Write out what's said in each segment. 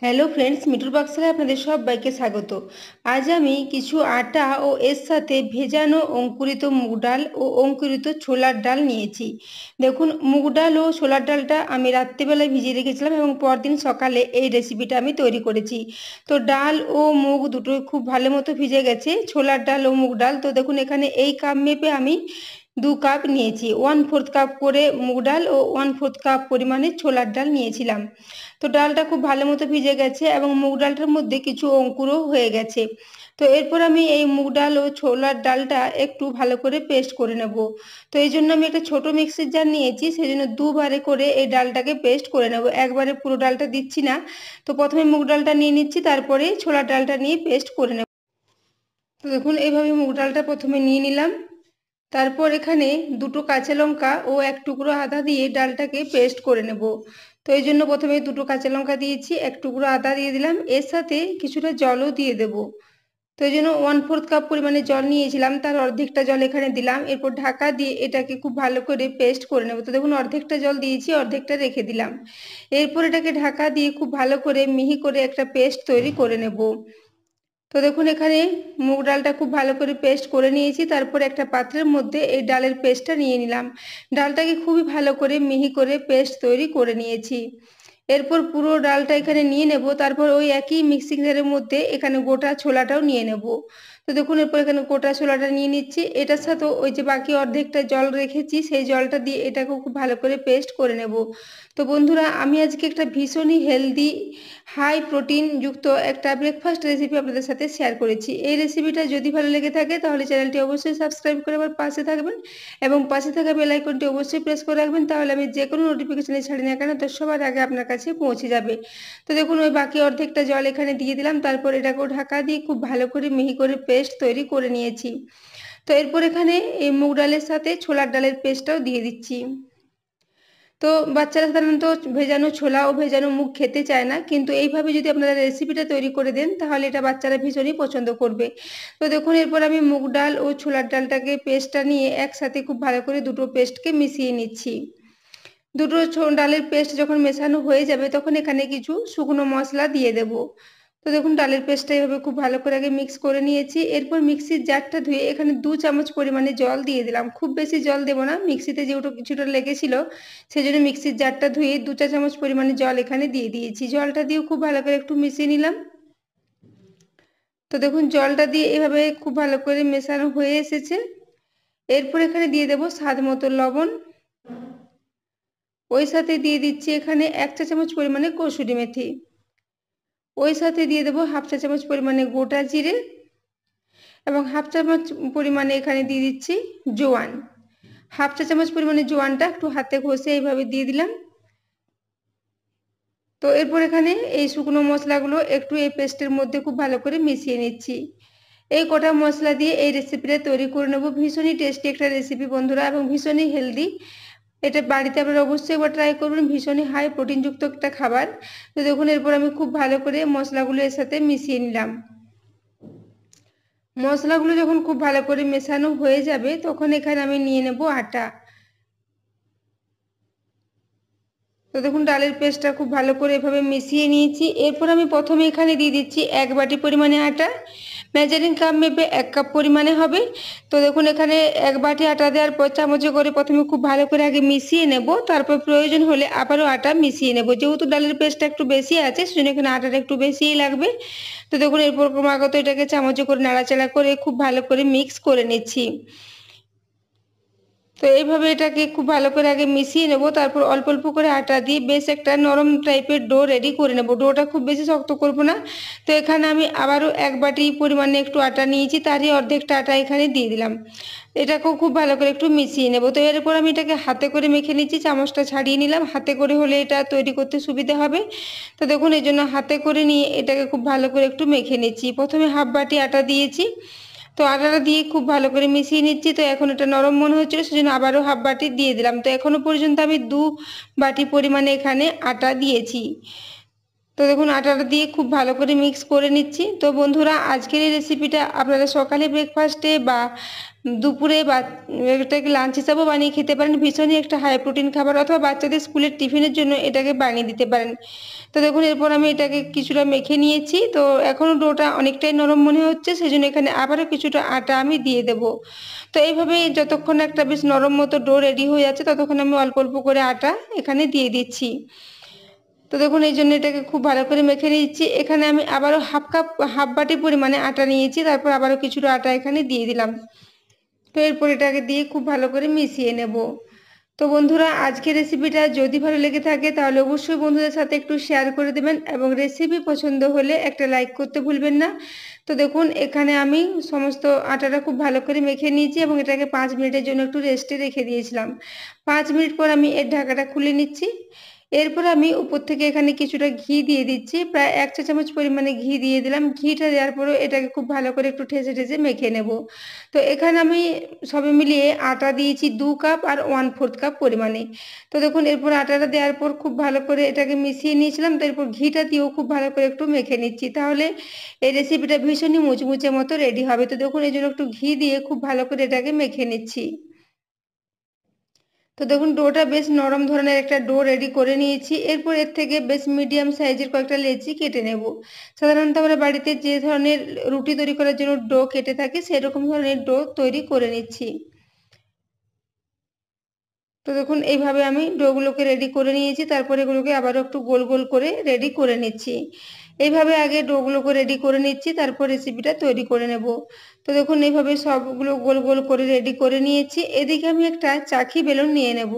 Hello friends, মিঠুর বাক্সায় আপনাদের সবাইকে স্বাগত। আজ আমি কিছু আটা ও এর সাথে ভেজানো অঙ্কুরিত মুগ ডাল ও অঙ্কুরিত ছোলার ডাল নিয়েছি। দেখুন, মুগ ডাল ও ছোলার ডালটা আমি রাত্রিবেলায় ভিজিয়ে রেখেছিলাম এবং পরদিন সকালে এই রেসিপিটা আমি তৈরি করেছি। তো ডাল ও মুগ দুটোই খুব ভালো মতো ভিজে গেছে, ছোলার ডাল ও মুগ ডাল। তো দেখুন, এখানে এই কাপ মেপে আমি 2 কাপ নিয়েছি। 1/4 কাপ করে মুগ ডাল ও 1/4 কাপ পরিমাণে ছোলার ডাল নিয়েছিলাম। তো ডালটা খুব ভালো মতো ভিজে গেছে এবং মুগ ডালটার মধ্যে কিছু অঙ্কুরও হয়ে গেছে। তো এরপর আমি এই মুগ ডাল ও ছোলার ডালটা একটু ভালো করে পেস্ট করে নেব। তো এই জন্য আমি একটা ছোট মিক্সির জার নিয়েছি, সেই জন্য দুবারে করে এই ডালটাকে পেস্ট করে নেব, একবারে পুরো ডালটা দিচ্ছি না। তো প্রথমে মুগ ডালটা নিয়ে নিচ্ছি, তারপরে ছোলার ডালটা নিয়ে পেস্ট করে নেব। তো দেখুন, এইভাবে মুগ ডালটা প্রথমে নিয়ে নিলাম। তারপর এখানে 2টো কাঁচা লঙ্কা ও 1 টুকরো আদা দিয়ে ডালটাকে পেস্ট করে নেব। তো এই জন্য প্রথমে 2টো কাঁচা লঙ্কা দিয়েছি, 1 টুকরো আদা দিয়ে দিলাম, এর সাথে কিছুটা জলও দিয়ে দেব। তো এই জন্য 1/4 কাপ পরিমাণে জল নিয়েছিলাম, তার অর্ধেকটা জল এখানে দিলাম। এরপর ঢাকা দিয়ে এটাকে খুব ভালো করে পেস্ট করে নেব। তো দেখুন, অর্ধেকটা জল দিয়েছি, অর্ধেকটা রেখে দিলাম। এরপর এটাকে ঢাকা দিয়ে খুব ভালো করে মিহি করে একটা পেস্ট তৈরি করে নেব। তো দেখুন, এখানে মুগ ডালটা খুব ভালো করে পেস্ট করে নিয়েছি। তারপর একটা পাত্রের মধ্যে এই ডালের পেস্টটা নিয়ে নিলাম। ডালটাকে খুবই ভালো করে মিহি করে পেস্ট তৈরি করে নিয়েছি। এরপর পুরো ডালটা এখানে নিয়ে নেব। তারপর ওই একই মিক্সিং জারের মধ্যে এখানে গোটা ছোলাটাও নিয়ে নেব। তো দেখুন, এরপর এখানে গোটা ছোলাটা নিয়ে নিচ্ছি। এটার সাথে ওই যে বাকি অর্ধেকটা জল রেখেছি, সেই জলটা দিয়ে এটাকেও খুব ভালো করে পেস্ট করে নেব। তো বন্ধুরা, আমি আজকে একটা ভীষণই হেলদি হাই প্রোটিন যুক্ত একটা ব্রেকফাস্ট রেসিপি আপনাদের সাথে শেয়ার করেছি। এই রেসিপিটা যদি ভালো লেগে থাকে তাহলে চ্যানেলটি অবশ্যই সাবস্ক্রাইব করে আমার পাশে থাকবেন এবং পাশে থাকা বেল আইকনটি অবশ্যই প্রেস করে রাখবেন, তাহলে আমি যে কোনো নোটিফিকেশনে ছাড়ি না কেন তো সবার আগে আপনার কাছে পৌঁছে যাবে। তো দেখুন, ওই বাকি অর্ধেকটা জল এখানে দিয়ে দিলাম। তারপর এটাকেও ঢাকা দিয়ে খুব ভালো করে মিহি করে পেস্ট তৈরি করে নিয়েছি। তো এরপর এখানে এই মুগ ডালের সাথে ছোলার ডালের পেস্টটাও দিয়ে দিচ্ছি। তো বাচ্চারা সাধারণত ভেজানো ছোলা ও ভেজানো মুগ খেতে চায় না, কিন্তু এইভাবে যদি আপনারা রেসিপিটা তৈরি করে দেন তাহলে এটা বাচ্চারা ভীষণই পছন্দ করবে। তো দেখুন, এরপর আমি মুগ ডাল ও ছোলার ডালটাকে পেস্টটা নিয়ে একসাথে খুব ভালো করে দুটো পেস্টকে মিশিয়ে নিচ্ছি। দুটো ডালের পেস্ট যখন মেশানো হয়ে যাবে তখন এখানে কিছু শুকনো মশলা দিয়ে দেব। তো দেখুন, ডালের পেস্টটা এভাবে খুব ভালো করে আগে মিক্স করে নিয়েছি। এরপর মিক্সির জারটা ধুয়ে এখানে 2 চামচ পরিমাণে জল দিয়ে দিলাম। খুব বেশি জল দেব না, মিক্সিতে যেহেতু কিছুটা লেগেছিল সেই জন্য মিক্সির জারটা ধুয়ে 2 চা চামচ পরিমাণে জল এখানে দিয়ে দিয়েছি। জলটা দিয়েও খুব ভালো করে একটু মিশিয়ে নিলাম। তো দেখুন, জলটা দিয়ে এভাবে খুব ভালো করে মেশানো হয়ে এসেছে। এরপর এখানে দিয়ে দেব স্বাদ মতো লবণ। ওই সাথে দিয়ে দিচ্ছি এখানে 1 চা চামচ পরিমাণে কসুরি মেথি। ওই সাথে দিয়ে দেবো 1/2 চা চামচ পরিমাণে গোটা জিরে এবং 1/2 চামচ পরিমাণে এখানে দিয়ে দিচ্ছি জোয়ান। 1/2 চা চামচ পরিমাণে জোয়ানটা একটু হাতে ঘষে এইভাবে দিয়ে দিলাম। তো এরপর এখানে এই শুকনো মশলাগুলো একটু এই পেস্টের মধ্যে খুব ভালো করে মিশিয়ে নিচ্ছি। এই কটা মশলা দিয়ে এই রেসিপিটা তৈরি করে নেব। ভীষণই টেস্টি একটা রেসিপি বন্ধুরা, এবং ভীষণই হেলদি। এটা বাড়িতে আপনারা অবশ্যই একবার ট্রাই করবেন, ভীষণই হাই প্রোটিনযুক্ত একটা খাবার। তো দেখুন, এরপর আমি খুব ভালো করে মশলাগুলো এর সাথে মিশিয়ে নিলাম। মশলাগুলো যখন খুব ভালো করে মেশানো হয়ে যাবে তখন এখানে আমি নিয়ে নেব আটা। তো দেখুন, ডালের পেস্টটা খুব ভালো করে এভাবে মিশিয়ে নিয়েছি। এরপর আমি প্রথমে এখানে দিয়ে দিচ্ছি 1 বাটি পরিমাণে আটা। মেজারিং কাপ মেপে 1 কাপ পরিমাণে হবে। তো দেখুন, এখানে 1 বাটি আটা দেওয়ার পর চামচে করে প্রথমে খুব ভালো করে আগে মিশিয়ে নেব, তারপর প্রয়োজন হলে আবারও আটা মিশিয়ে নেব। যেহেতু ডালের পেস্টটা একটু বেশি আছে সেজন্য এখানে আটাটা একটু বেশিই লাগবে। তো দেখুন, এরপর ক্রমাগত এটাকে চামচে করে নাড়াচাড়া করে খুব ভালো করে মিক্স করে নিচ্ছি। তো এইভাবে এটাকে খুব ভালো করে আগে মিশিয়ে নেব, তারপর অল্প অল্প করে আটা দিয়ে বেশ একটা নরম টাইপের ডো রেডি করে নেব। ডোটা খুব বেশি শক্ত করব না। তো এখানে আমি আবারও 1 বাটি পরিমাণে একটু আটা নিয়েছি, তারই অর্ধেকটা আটা এখানে দিয়ে দিলাম। এটাকেও খুব ভালো করে একটু মিশিয়ে নেব। তো এরপর আমি এটাকে হাতে করে মেখে নিচ্ছি, চামচটা ছাড়িয়ে নিলাম। হাতে করে হলে এটা তৈরি করতে সুবিধা হবে। তো দেখুন, এই জন্য হাতে করে নিয়ে এটাকে খুব ভালো করে একটু মেখে নিচ্ছি। প্রথমে 1/2 বাটি আটা দিয়েছি, তো আটাটা দিয়ে খুব ভালো করে মিশিয়ে নিচ্ছি। তো এখন এটা নরম মনে হচ্ছিল সেজন্য আবারও 1/2 বাটি দিয়ে দিলাম। তো এখনো পর্যন্ত আমি 2 বাটি পরিমাণে এখানে আটা দিয়েছি। তো দেখুন, আটাটা দিয়ে খুব ভালো করে মিক্স করে নিচ্ছি। তো বন্ধুরা, আজকের এই রেসিপিটা আপনারা সকালে ব্রেকফাস্টে বা দুপুরে এটাকে লাঞ্চ হিসাবেও বানিয়ে খেতে পারেন, ভীষণই একটা হাই প্রোটিন খাবার, অথবা বাচ্চাদের স্কুলের টিফিনের জন্য এটাকে বানিয়ে দিতে পারেন। তো দেখুন এরপর আমি এটাকে কিছুটা মেখে নিয়েছি। তো এখনও ডোটা অনেকটাই নরম মনে হচ্ছে, সেই জন্য এখানে আবারও কিছুটা আটা আমি দিয়ে দেব। তো এইভাবে যতক্ষণ একটা বেশ নরম মতো ডো রেডি হয়ে যাচ্ছে ততক্ষণ আমি অল্প অল্প করে আটা এখানে দিয়ে দিচ্ছি। তো দেখুন এই জন্য এটাকে খুব ভালো করে মেখে নিচ্ছি। এখানে আমি আবারও হাফ বাটি পরিমাণে আটা নিয়েছি, তারপর আবারও কিছুটা আটা এখানে দিয়ে দিলাম। তো এরপর এটাকে দিয়ে খুব ভালো করে মিশিয়ে নেব। তো বন্ধুরা, আজকের রেসিপিটা যদি ভালো লেগে থাকে তাহলে অবশ্যই বন্ধুদের সাথে একটু শেয়ার করে দেবেন, এবং রেসিপি পছন্দ হলে একটা লাইক করতে ভুলবেন না। তো দেখুন এখানে আমি সমস্ত আটাটা খুব ভালো করে মেখে নিয়েছি এবং এটাকে 5 মিনিটের জন্য একটু রেস্টে রেখে দিয়েছিলাম। 5 মিনিট পর আমি এর ঢাকাটা খুলে নিচ্ছি। এরপর আমি উপর থেকে এখানে কিছুটা ঘি দিয়ে দিচ্ছি, প্রায় 1 চা চামচ পরিমাণে ঘি দিয়ে দিলাম। ঘিটা দেওয়ার পরে এটাকে খুব ভালো করে একটু ঠেসে ঠেসে মেখে নেব। তো এখানে আমি সবে মিলিয়ে আটা দিয়েছি 2 কাপ আর 1/4 কাপ পরিমাণে। তো দেখুন এরপর আটাটা দেওয়ার পর খুব ভালো করে এটাকে মিশিয়ে নিয়েছিলাম। তো এরপর ঘিটা দিয়েও খুব ভালো করে একটু মেখে নিচ্ছি, তাহলে এই রেসিপিটা ভীষণই মুচমুচে মতো রেডি হবে। তো দেখুন এই জন্য একটু ঘি দিয়ে খুব ভালো করে এটাকে মেখে নিচ্ছি। তো দেখুন ডোটা বেশ নরম ধরনের একটা ডো রেডি করে নিয়েছি। এরপর এর থেকে বেশ মিডিয়াম সাইজের কয়েকটা লেচি কেটে নেব। সাধারণত আমরা বাড়িতে যে ধরনের রুটি তৈরি করার জন্য ডো কেটে থাকি সেরকম ধরনের ডো তৈরি করে নিচ্ছি। তো দেখুন এইভাবে আমি ডোগুলোকে রেডি করে নিয়েছি, তারপরে এগুলোকে আবারও একটু গোল গোল করে রেডি করে নিচ্ছি। এইভাবে আগে ডোগুলোকে রেডি করে নিচ্ছি, তারপর রেসিপিটা তৈরি করে নেব। তো দেখুন এইভাবে সবগুলো গোল গোল করে রেডি করে নিয়েছি। এদিকে আমি একটা চাকি বেলুন নিয়ে নেব।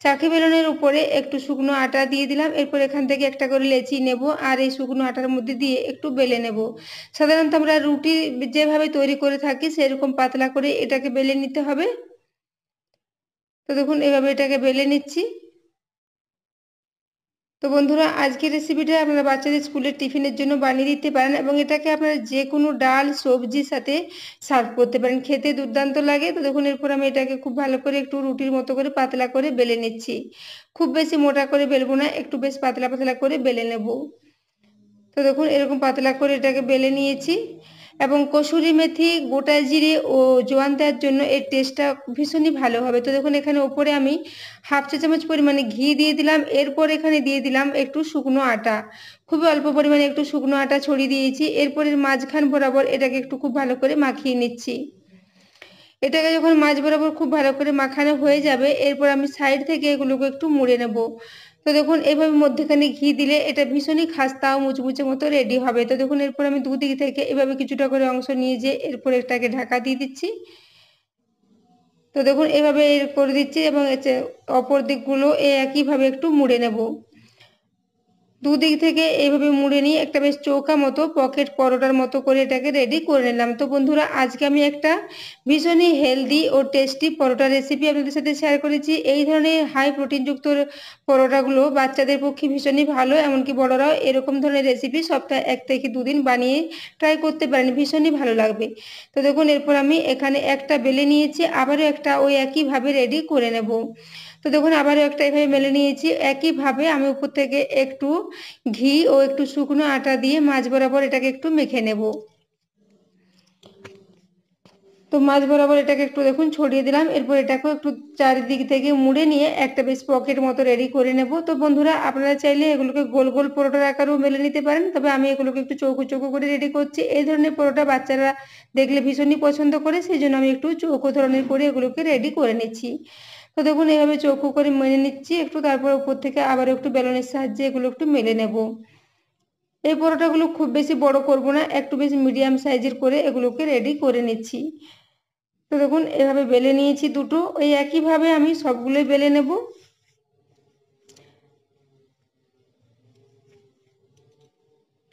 চাকি বেলুনের উপরে একটু শুকনো আটা দিয়ে দিলাম। এরপর এখান থেকে একটা করে লেচি নেব আর এই শুকনো আটার মধ্যে দিয়ে একটু বেলে নেব। সাধারণত আমরা রুটি যেভাবে তৈরি করে থাকি সেরকম পাতলা করে এটাকে বেলে নিতে হবে। তো দেখুন এভাবে এটাকে বেলে নিচ্ছি। তো বন্ধুরা, আজকের রেসিপিটা আপনারা বাচ্চাদের স্কুলের টিফিনের জন্য বানিয়ে দিতে পারেন, এবং এটাকে আপনারা যে কোনো ডাল সবজির সাথে সার্ভ করতে পারেন, খেতে দুর্দান্ত লাগে। তো দেখুন এরপর আমি এটাকে খুব ভালো করে একটু রুটির মতো করে পাতলা করে বেলে নিচ্ছি। খুব বেশি মোটা করে বেলবো না, একটু বেশ পাতলা পাতলা করে বেলে নেব। তো দেখুন এরকম পাতলা করে এটাকে বেলে নিয়েছি, এবং কসুরি মেথি, গোটা জিরে ও জোয়ান দেওয়ার জন্য এর টেস্টটা ভীষণই ভালো হবে। তো দেখুন এখানে ওপরে আমি হাফ চা চামচ পরিমাণে ঘি দিয়ে দিলাম। এরপর এখানে দিয়ে দিলাম একটু শুকনো আটা, খুবই অল্প পরিমাণে একটু শুকনো আটা ছড়িয়ে দিয়েছি। এরপর এর মাঝখান বরাবর এটাকে একটু খুব ভালো করে মাখিয়ে নিচ্ছি। এটাকে যখন মাঝ বরাবর খুব ভালো করে মাখানো হয়ে যাবে, এরপর আমি সাইড থেকে এগুলোকে একটু মুড়ে নেব। তো দেখুন এইভাবে মধ্যখানে ঘি দিলে এটা ভীষণই খাস্তা ও মুচমুচে মতো রেডি হবে। তো দেখুন এরপর আমি দুদিক থেকে এভাবে কিছুটা করে অংশ নিয়ে যে এরপর এটাকে ঢাকা দিয়ে দিচ্ছি। তো দেখুন এভাবে করে দিচ্ছি, এবং অপর দিকগুলো একইভাবে একটু মুড়ে নেব। দুদিক থেকে এইভাবে মুড়ে নিয়ে একটা বেশ চৌকা মতো পকেট পরোটার মতো করে এটাকে রেডি করে নিলাম। তো বন্ধুরা, আজকে আমি একটা ভীষণই হেলদি ও টেস্টি পরোটা রেসিপি আপনাদের সাথে শেয়ার করেছি। এই ধরনের হাই প্রোটিনযুক্ত পরোটাগুলো বাচ্চাদের পক্ষে ভীষণই ভালো, এমনকি বড়রাও এরকম ধরনের রেসিপি সপ্তাহে 1 থেকে 2 দিন বানিয়ে ট্রাই করতে পারেন, ভীষণই ভালো লাগবে। তো দেখুন এরপর আমি এখানে একটা বেলে নিয়েছি, আবারও একটা ওই একইভাবে রেডি করে নেব। তো দেখুন আবারও একটা এভাবে মেলে নিয়েছি। একইভাবে আমি উপর থেকে একটু ঘি ও একটু শুকনো আটা দিয়ে মাঝ বরাবর এটাকে একটু মেখে নেব। তো মাঝ বরাবর এটাকে একটু দেখুন ছড়িয়ে দিলাম। এরপর এটাকেও একটু চারিদিক থেকে মুড়ে নিয়ে একটা বেশ পকেট মতো রেডি করে নেব। তো বন্ধুরা, আপনারা চাইলে এগুলোকে গোল গোল পরোটার আকারেও মেলে নিতে পারেন, তবে আমি এগুলোকে একটু চৌকো চৌকো করে রেডি করছি। এই ধরনের পরোটা বাচ্চারা দেখলে ভীষণই পছন্দ করে, সেই জন্য আমি একটু চৌকো ধরনের করে এগুলোকে রেডি করে নিচ্ছি। তো দেখুন এইভাবে চৌকো করে মেলে নিচ্ছি একটু, তারপর উপর থেকে আবার একটু বেলনের সাহায্যে এগুলো একটু মেলে নেব। এই পরোটাগুলো খুব বেশি বড় করব না, একটু বেশি মিডিয়াম সাইজের করে এগুলোকে রেডি করে নিচ্ছি। তো দেখুন এভাবে বেলে নিয়েছি দুটো, ওই একইভাবে আমি সবগুলোই বেলে নেব।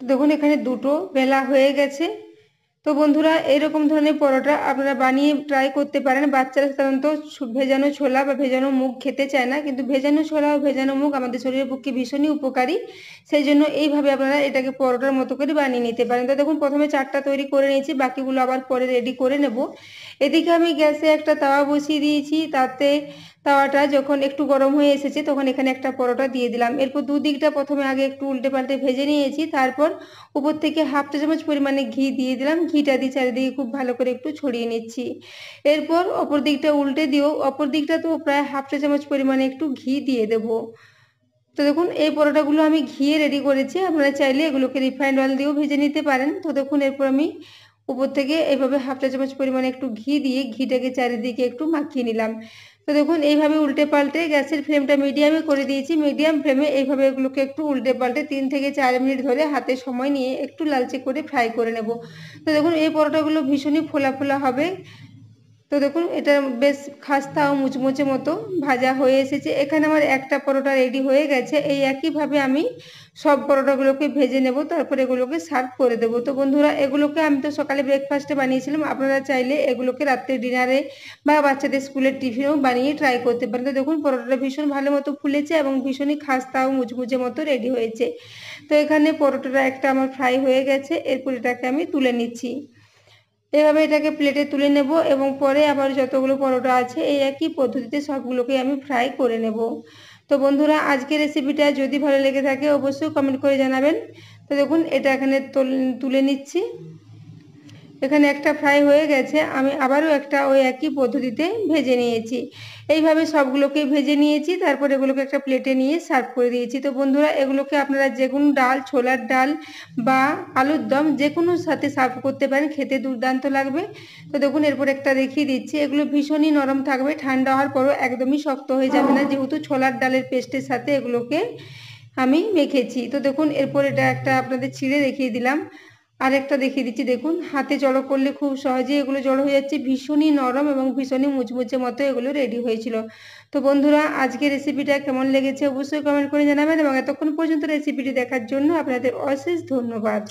দেখুন এখানে দুটো বেলা হয়ে গেছে। তো বন্ধুরা, এরকম ধরনের পরোটা আপনারা বানিয়ে ট্রাই করতে পারেন। বাচ্চারা সাধারণত ভেজানো ছোলা বা ভেজানো মুগ খেতে চায় না, কিন্তু ভেজানো ছোলা ও ভেজানো মুগ আমাদের শরীরের পক্ষে ভীষণই উপকারী। সেই জন্য এইভাবে আপনারা এটাকে পরোটার মতো করে বানিয়ে নিতে পারেন। তো দেখুন প্রথমে 4টা তৈরি করে নিয়েছি, বাকিগুলো আবার পরে রেডি করে নেব। এদিকে আমি গ্যাসে একটা তাওয়া বসিয়ে দিয়েছি, তাতে তাওয়াটা যখন একটু গরম হয়ে এসেছে তখন এখানে একটা পরোটা দিয়ে দিলাম। এরপর দুদিকটা প্রথমে আগে একটু উল্টে পাল্টে ভেজে নিয়েছি, তারপর উপর থেকে হাফ চা চামচ পরিমাণে ঘি দিয়ে দিলাম। ঘিটা দিয়ে চারিদিকে খুব ভালো করে একটু ছড়িয়ে নিচ্ছি। এরপর অপর দিকটা উল্টে দিয়েও অপর দিকটা তো প্রায় হাফ চা চামচ পরিমাণে একটু ঘি দিয়ে দেবো। তো দেখুন এই পরোটাগুলো আমি ঘিয়ে রেডি করেছি, আপনারা চাইলে এগুলোকে রিফাইন্ড অয়েল দিয়েও ভেজে নিতে পারেন। তো দেখুন এরপর আমি উপর থেকে এইভাবে হাফ চা চামচ পরিমাণে একটু ঘি দিয়ে ঘিটাকে চারিদিকে একটু মাখিয়ে নিলাম। তো দেখুন এইভাবে উল্টে পাল্টে গ্যাসের ফ্লেমটা মিডিয়ামে করে দিয়েছি। মিডিয়াম ফ্লেমে এইভাবে এগুলোকে একটু উল্টে পাল্টে 3 থেকে 4 মিনিট ধরে হাতে সময় নিয়ে একটু লালচে করে ফ্রাই করে নেব। তো দেখুন এই পরোটাগুলো ভীষণই ফোলা ফোলা হবে। তো দেখুন এটা বেশ খাস্তা ও মুচমুচে মতো ভাজা হয়ে এসেছে। এখানে আমার একটা পরোটা রেডি হয়ে গেছে। এই একইভাবে আমি সব পরোটাগুলোকে ভেজে নেব, তারপর এগুলোকে সার্ভ করে দেবো। তো বন্ধুরা এগুলোকে আমি তো সকালে ব্রেকফাস্টে বানিয়েছিলাম, আপনারা চাইলে এগুলোকে রাত্রে ডিনারে বা বাচ্চাদের স্কুলের টিফিনেও বানিয়ে ট্রাই করতে পারেন। তো দেখুন পরোটাটা ভীষণ ভালো মতো ফুলেছে এবং ভীষণই খাস্তা ও মুচমুচে মতো রেডি হয়েছে। তো এখানে পরোটাটা একটা আমার ফ্রাই হয়ে গেছে, এরপর এটাকে আমি তুলে নিচ্ছি। এভাবে এটাকে প্লেটে তুলে নেব এবং পরে আবার যতগুলো পরোটা আছে এই একই পদ্ধতিতে সবগুলোকে আমি ফ্রাই করে নেব। তো বন্ধুরা আজকের রেসিপিটা যদি ভালো লেগে থাকে অবশ্যই কমেন্ট করে জানাবেন। তো দেখুন এটা এখানে তুলে নিচ্ছি। এখানে একটা ফ্রাই হয়ে গেছে, আমি আবারও একটা ওই একই পদ্ধতিতে ভেজে নিয়েছি। এইভাবে সবগুলোকে ভেজে নিয়েছি, তারপর এগুলোকে একটা প্লেটে নিয়ে সার্ভ করে দিয়েছি। তো বন্ধুরা এগুলোকে আপনারা যে কোনো ডাল, ছোলার ডাল বা আলুর দম যে কোনোর সাথে সার্ভ করতে পারেন, খেতে দুর্দান্ত লাগবে। তো দেখুন এরপর একটা দেখিয়ে দিচ্ছি, এগুলো ভীষণই নরম থাকবে, ঠান্ডা হওয়ার পরও একদমই শক্ত হয়ে যাবে না, যেহেতু ছোলার ডালের পেস্টের সাথে এগুলোকে আমি মেখেছি। তো দেখুন এরপর এটা একটা আপনাদের ছিঁড়ে দেখিয়ে দিলাম। আর একটা দেখিয়ে দিচ্ছি, দেখুন হাতে জড়ো করলে খুব সহজেই এগুলো জড়ো হয়ে যাচ্ছে, ভীষণই নরম এবং ভীষণই মুচমুচে মতো এগুলো রেডি হয়েছিল। তো বন্ধুরা আজকে রেসিপিটা কেমন লেগেছে অবশ্যই কমেন্ট করে জানাবেন এবং এতক্ষণ পর্যন্ত রেসিপিটি দেখার জন্য আপনাদের অশেষ ধন্যবাদ।